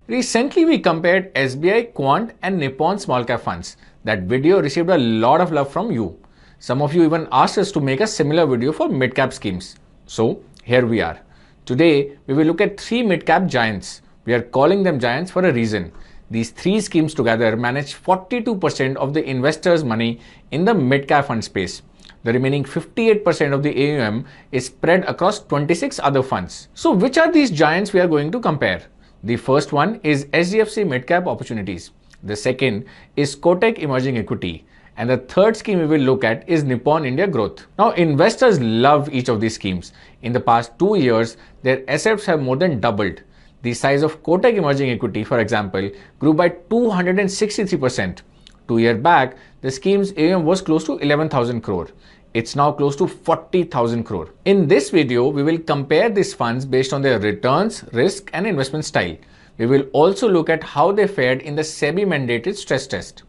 Recently, we compared SBI Quant and Nippon Small Cap Funds. That video received a lot of love from you. Some of you even asked us to make a similar video for mid-cap schemes. So, here we are. Today, we will look at 3 mid-cap giants. We are calling them giants for a reason. These 3 schemes together manage 42% of the investors' money in the mid-cap fund space. The remaining 58% of the AUM is spread across 26 other funds. So, which are these giants we are going to compare? The first one is HDFC Mid-Cap Opportunities. The second is Kotak Emerging Equity. And the third scheme we will look at is Nippon India Growth. Now, investors love each of these schemes. In the past 2 years, their assets have more than doubled. The size of Kotak Emerging Equity, for example, grew by 263%. 2 years back, the scheme's AUM was close to 11,000 crore. It's now close to 40,000 crore. In this video, we will compare these funds based on their returns, risk, and investment style. We will also look at how they fared in the SEBI mandated stress test.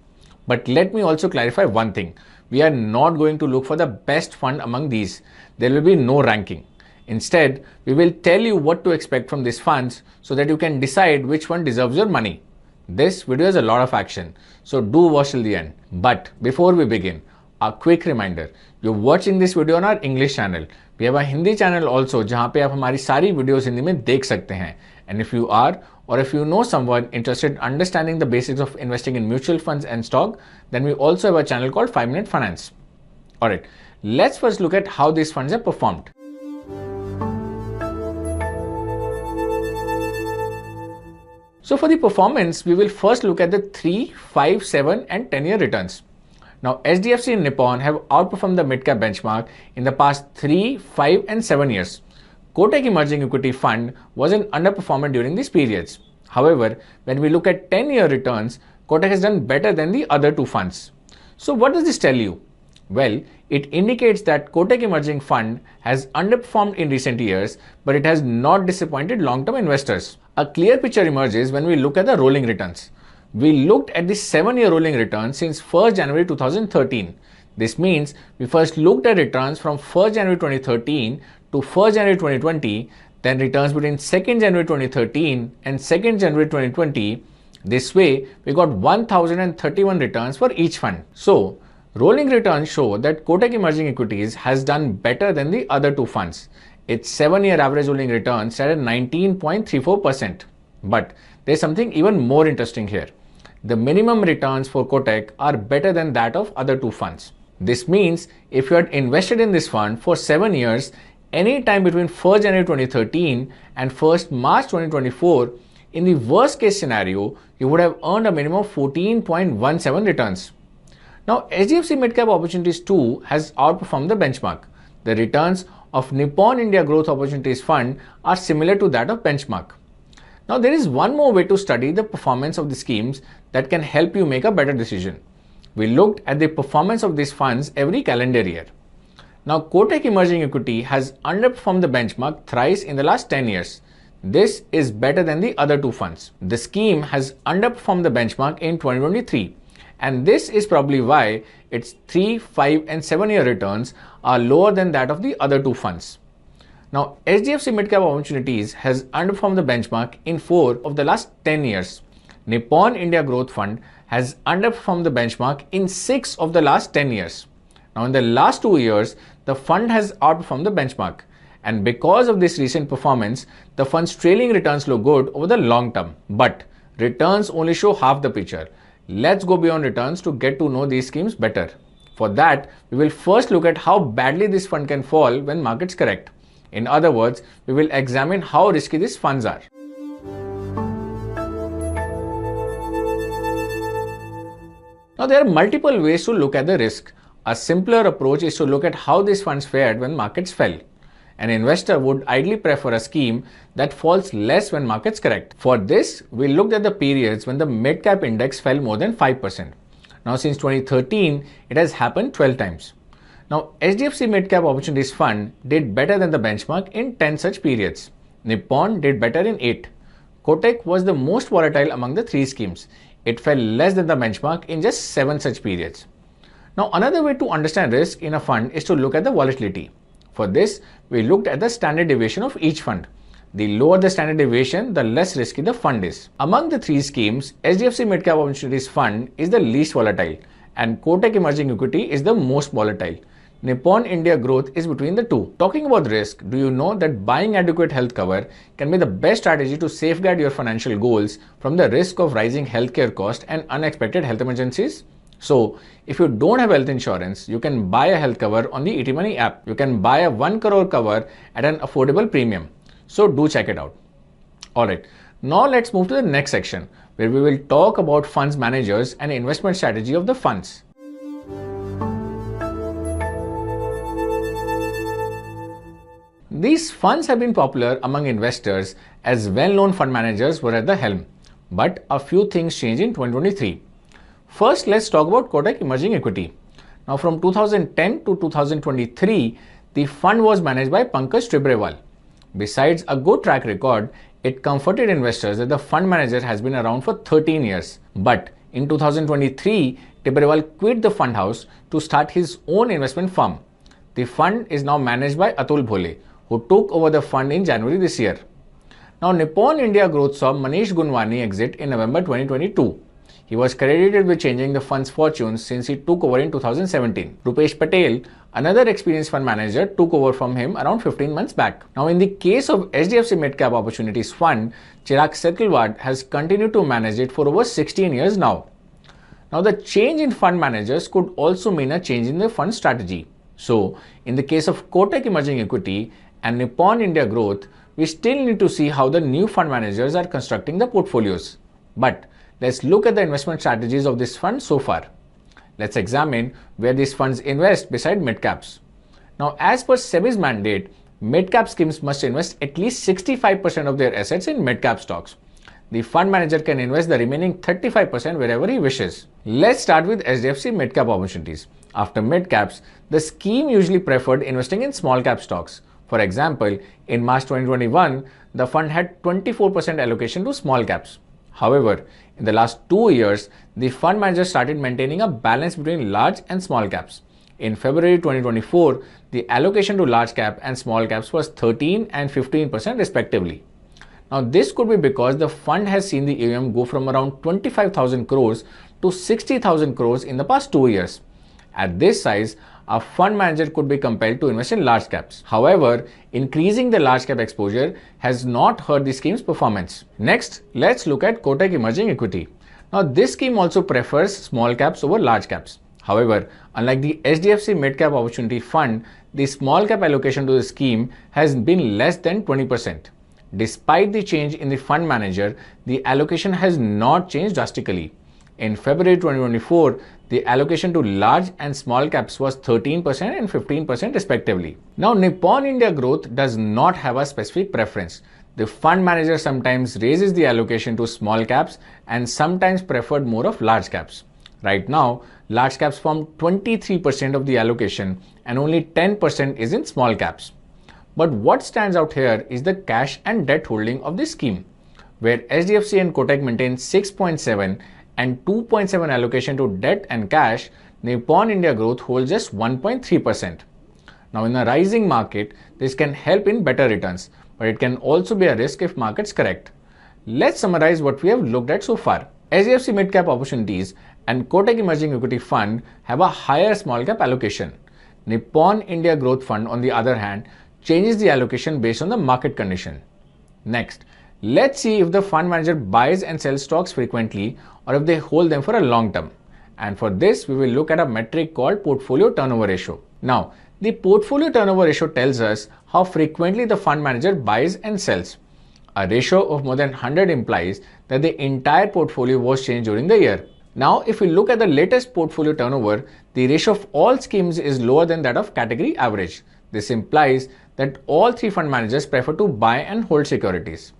But let me also clarify one thing. We are not going to look for the best fund among these. There will be no ranking. Instead, we will tell you what to expect from these funds so that you can decide which one deserves your money. This video has a lot of action, so do watch till the end. But before we begin, a quick reminder, you're watching this video on our English channel. We have a Hindi channel also, जहाँ पे आप हमारी सारी videos Hindi में देख सकते हैं. And if you are, or if you know someone interested in understanding the basics of investing in mutual funds and stock, then we also have a channel called 5 Minute Finance. Alright, let's first look at how these funds have performed. So for the performance, we will first look at the 3, 5, 7 and 10-year returns. Now, HDFC and Nippon have outperformed the mid-cap benchmark in the past 3, 5 and 7 years. Kotak Emerging Equity Fund was an underperformer during these periods. However, when we look at 10-year returns, Kotak has done better than the other 2 funds. So what does this tell you? Well, it indicates that Kotak Emerging Fund has underperformed in recent years, but it has not disappointed long-term investors. A clear picture emerges when we look at the rolling returns. We looked at the 7-year rolling returns since 1st January 2013. This means we first looked at returns from 1st January 2013 to 1st January 2020, then returns between 2nd January 2013 and 2nd January 2020. This way, we got 1031 returns for each fund. So, rolling returns show that Kotak Emerging Equities has done better than the other 2 funds. Its 7-year average rolling return sat at 19.34%. But there's something even more interesting here. The minimum returns for Kotak are better than that of other 2 funds. This means if you had invested in this fund for 7 years, any time between 1st January 2013 and 1st March 2024, in the worst case scenario, you would have earned a minimum of 14.17 returns. Now, HDFC Mid-Cap Opportunities 2 has outperformed the benchmark. The returns of Nippon India Growth Opportunities Fund are similar to that of benchmark. Now, there is one more way to study the performance of the schemes that can help you make a better decision. We looked at the performance of these funds every calendar year. Now, Kotak Emerging Equity has underperformed the benchmark thrice in the last 10 years. This is better than the other 2 funds. The scheme has underperformed the benchmark in 2023, and this is probably why its 3, 5 and 7-year returns are lower than that of the other 2 funds. Now, HDFC Mid-Cap Opportunities has underperformed the benchmark in 4 of the last 10 years. Nippon India Growth Fund has underperformed the benchmark in 6 of the last 10 years. Now, in the last 2 years, the fund has outperformed the benchmark. And because of this recent performance, the fund's trailing returns look good over the long term. But returns only show half the picture. Let's go beyond returns to get to know these schemes better. For that, we will first look at how badly this fund can fall when markets correct. In other words, we will examine how risky these funds are. Now, there are multiple ways to look at the risk. A simpler approach is to look at how these funds fared when markets fell. An investor would ideally prefer a scheme that falls less when markets correct. For this, we looked at the periods when the mid-cap index fell more than 5%. Now, since 2013, it has happened 12 times. Now, HDFC Mid-Cap Opportunities Fund did better than the benchmark in 10 such periods. Nippon did better in 8. Kotak was the most volatile among the 3 schemes. It fell less than the benchmark in just 7 such periods. Now, another way to understand risk in a fund is to look at the volatility. For this, we looked at the standard deviation of each fund. The lower the standard deviation, the less risky the fund is. Among the three schemes, HDFC Mid-Cap Opportunities Fund is the least volatile and Kotak Emerging Equity is the most volatile. Nippon India Growth is between the two. Talking about risk, do you know that buying adequate health cover can be the best strategy to safeguard your financial goals from the risk of rising healthcare costs and unexpected health emergencies? So, if you don't have health insurance, you can buy a health cover on the ET Money app. You can buy a 1 crore cover at an affordable premium. So do check it out. Alright, now let's move to the next section where we will talk about funds managers and investment strategy of the funds. These funds have been popular among investors as well-known fund managers were at the helm. But a few things changed in 2023. First, let's talk about Kotak Emerging Equity. Now from 2010 to 2023, the fund was managed by Pankaj Tibrewal. Besides a good track record, it comforted investors that the fund manager has been around for 13 years. But in 2023, Tibrewal quit the fund house to start his own investment firm. The fund is now managed by Atul Bhole, who took over the fund in January this year. Now, Nippon India Growth saw Manish Gunwani exit in November 2022. He was credited with changing the fund's fortunes since he took over in 2017. Rupesh Patel, another experienced fund manager, took over from him around 15 months back. Now, in the case of HDFC Mid-Cap Opportunities Fund, Chirag Setalwad has continued to manage it for over 16 years now. Now, the change in fund managers could also mean a change in the fund strategy. So, in the case of Kotak Emerging Equity and Nippon India Growth, we still need to see how the new fund managers are constructing the portfolios. But let's look at the investment strategies of this fund so far. Let's examine where these funds invest beside mid-caps. Now, as per SEBI's mandate, mid-cap schemes must invest at least 65% of their assets in mid-cap stocks. The fund manager can invest the remaining 35% wherever he wishes. Let's start with HDFC Mid-Cap Opportunities. After mid-caps, the scheme usually preferred investing in small-cap stocks. For example, in March 2021, the fund had 24% allocation to small caps. However, in the last 2 years, the fund manager started maintaining a balance between large and small caps. In February 2024, the allocation to large cap and small caps was 13 and 15% respectively. Now, this could be because the fund has seen the AUM go from around 25,000 crores to 60,000 crores in the past 2 years. At this size, a fund manager could be compelled to invest in large caps. However, increasing the large cap exposure has not hurt the scheme's performance. Next, let's look at Kotak Emerging Equity. Now, this scheme also prefers small caps over large caps. However, unlike the HDFC Mid-Cap Opportunity Fund, the small cap allocation to the scheme has been less than 20%. Despite the change in the fund manager, the allocation has not changed drastically. In February 2024, the allocation to large and small caps was 13% and 15% respectively. Now, Nippon India Growth does not have a specific preference. The fund manager sometimes raises the allocation to small caps and sometimes preferred more of large caps. Right now, large caps form 23% of the allocation and only 10% is in small caps. But what stands out here is the cash and debt holding of this scheme, where HDFC and Kotak maintain 6.7 and 2.7 allocation to debt and cash. Nippon India Growth holds just 1.3%. Now, in a rising market, this can help in better returns, but it can also be a risk if markets correct. Let's summarize what we have looked at so far. HDFC Mid-Cap Opportunities and Kotak Emerging Equity Fund have a higher small cap allocation. Nippon India Growth Fund, on the other hand, changes the allocation based on the market condition. Next, let's see if the fund manager buys and sells stocks frequently or if they hold them for a long term. And for this, we will look at a metric called portfolio turnover ratio. Now, the portfolio turnover ratio tells us how frequently the fund manager buys and sells. A ratio of more than 100 implies that the entire portfolio was changed during the year. Now, if we look at the latest portfolio turnover, the ratio of all schemes is lower than that of category average. This implies that all three fund managers prefer to buy and hold securities.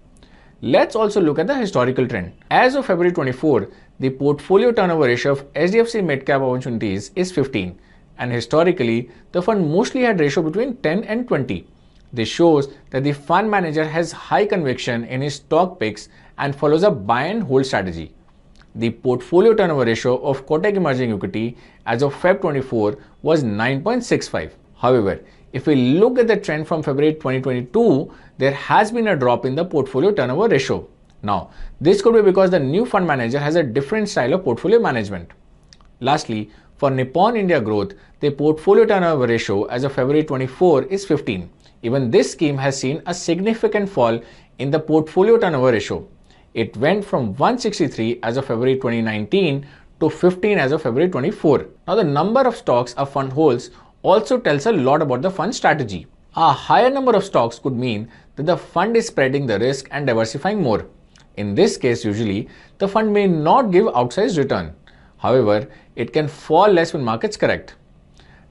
Let's also look at the historical trend. As of February 24, the portfolio turnover ratio of HDFC Mid-Cap Opportunities is 15, and historically, the fund mostly had ratio between 10 and 20. This shows that the fund manager has high conviction in his stock picks and follows a buy and hold strategy. The portfolio turnover ratio of Kotak Emerging Equity as of Feb 24 was 9.65. However, If we look at the trend from February 2022, there has been a drop in the portfolio turnover ratio. Now, this could be because the new fund manager has a different style of portfolio management. Lastly, for Nippon India Growth, the portfolio turnover ratio as of February 24 is 15. Even this scheme has seen a significant fall in the portfolio turnover ratio. It went from 163 as of February 2019 to 15 as of February 24. Now, the number of stocks a fund holds also tells a lot about the fund strategy. A higher number of stocks could mean that the fund is spreading the risk and diversifying more. In this case, usually, the fund may not give outsized return. However, it can fall less when markets correct.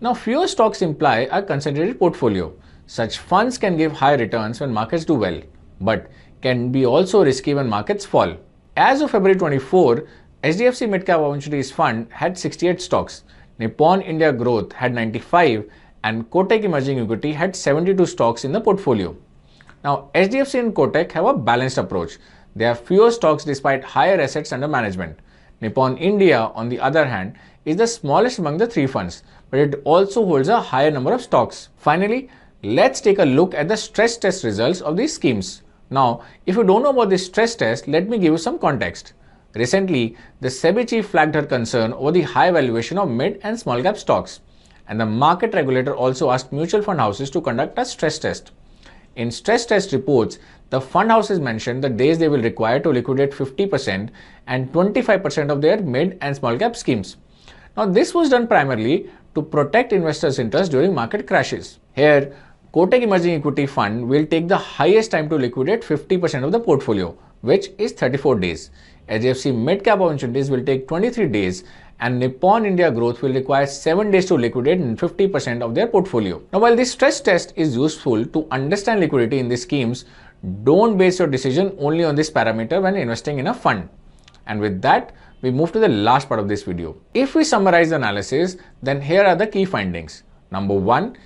Now, fewer stocks imply a concentrated portfolio. Such funds can give high returns when markets do well, but can be also risky when markets fall. As of February 24, HDFC Mid-Cap Opportunities Fund had 68 stocks, Nippon India Growth had 95, and Kotak Emerging Equity had 72 stocks in the portfolio. Now, HDFC and Kotak have a balanced approach. They have fewer stocks despite higher assets under management. Nippon India, on the other hand, is the smallest among the three funds, but it also holds a higher number of stocks. Finally, let's take a look at the stress test results of these schemes. Now, if you don't know about this stress test, let me give you some context. Recently, the SEBI chief flagged her concern over the high valuation of mid and small cap stocks, and the market regulator also asked mutual fund houses to conduct a stress test. In stress test reports, the fund houses mentioned the days they will require to liquidate 50% and 25% of their mid and small cap schemes. Now, this was done primarily to protect investors' interest during market crashes. Here, Kotak Emerging Equity Fund will take the highest time to liquidate 50% of the portfolio, which is 34 days. HDFC Mid-Cap Opportunities will take 23 days, and Nippon India Growth will require 7 days to liquidate 50% of their portfolio. Now, while this stress test is useful to understand liquidity in these schemes, don't base your decision only on this parameter when investing in a fund. And with that, we move to the last part of this video. If we summarize the analysis, then here are the key findings. Number 1,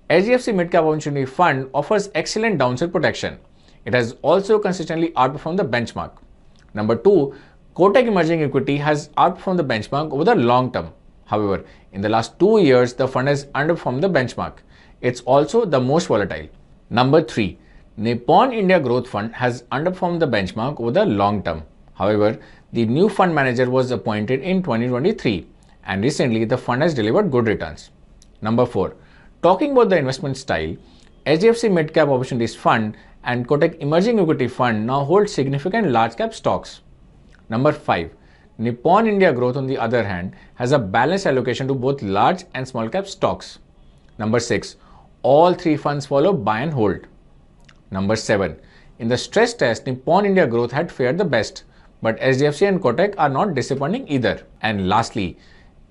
HDFC Mid-Cap Opportunity Fund offers excellent downside protection. It has also consistently outperformed the benchmark. Number 2, Kotak Emerging Equity has outperformed the benchmark over the long term. However, in the last 2 years, the fund has underperformed the benchmark. It's also the most volatile. Number 3, Nippon India Growth Fund has underperformed the benchmark over the long term. However, the new fund manager was appointed in 2023, and recently the fund has delivered good returns. Number 4, talking about the investment style, HDFC Mid-Cap Opportunities Fund and Kotak Emerging Equity Fund now hold significant large cap stocks. Number 5, Nippon India Growth, on the other hand, has a balanced allocation to both large and small cap stocks. Number 6, all three funds follow buy and hold. Number 7, in the stress test, Nippon India Growth had fared the best, but HDFC and Kotak are not disappointing either. And lastly,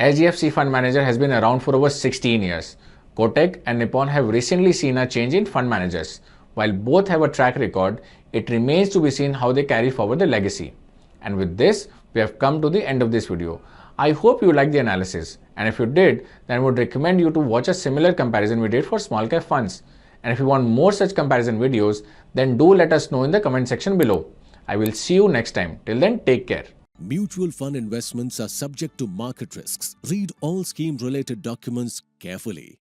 HDFC fund manager has been around for over 16 years. Kotak and Nippon have recently seen a change in fund managers. While both have a track record, it remains to be seen how they carry forward the legacy. And with this, we have come to the end of this video. I hope you liked the analysis, and if you did, then I would recommend you to watch a similar comparison we did for small cap funds. And if you want more such comparison videos, then do let us know in the comment section below. I will see you next time. Till then, take care. Mutual fund investments are subject to market risks. Read all scheme-related documents carefully.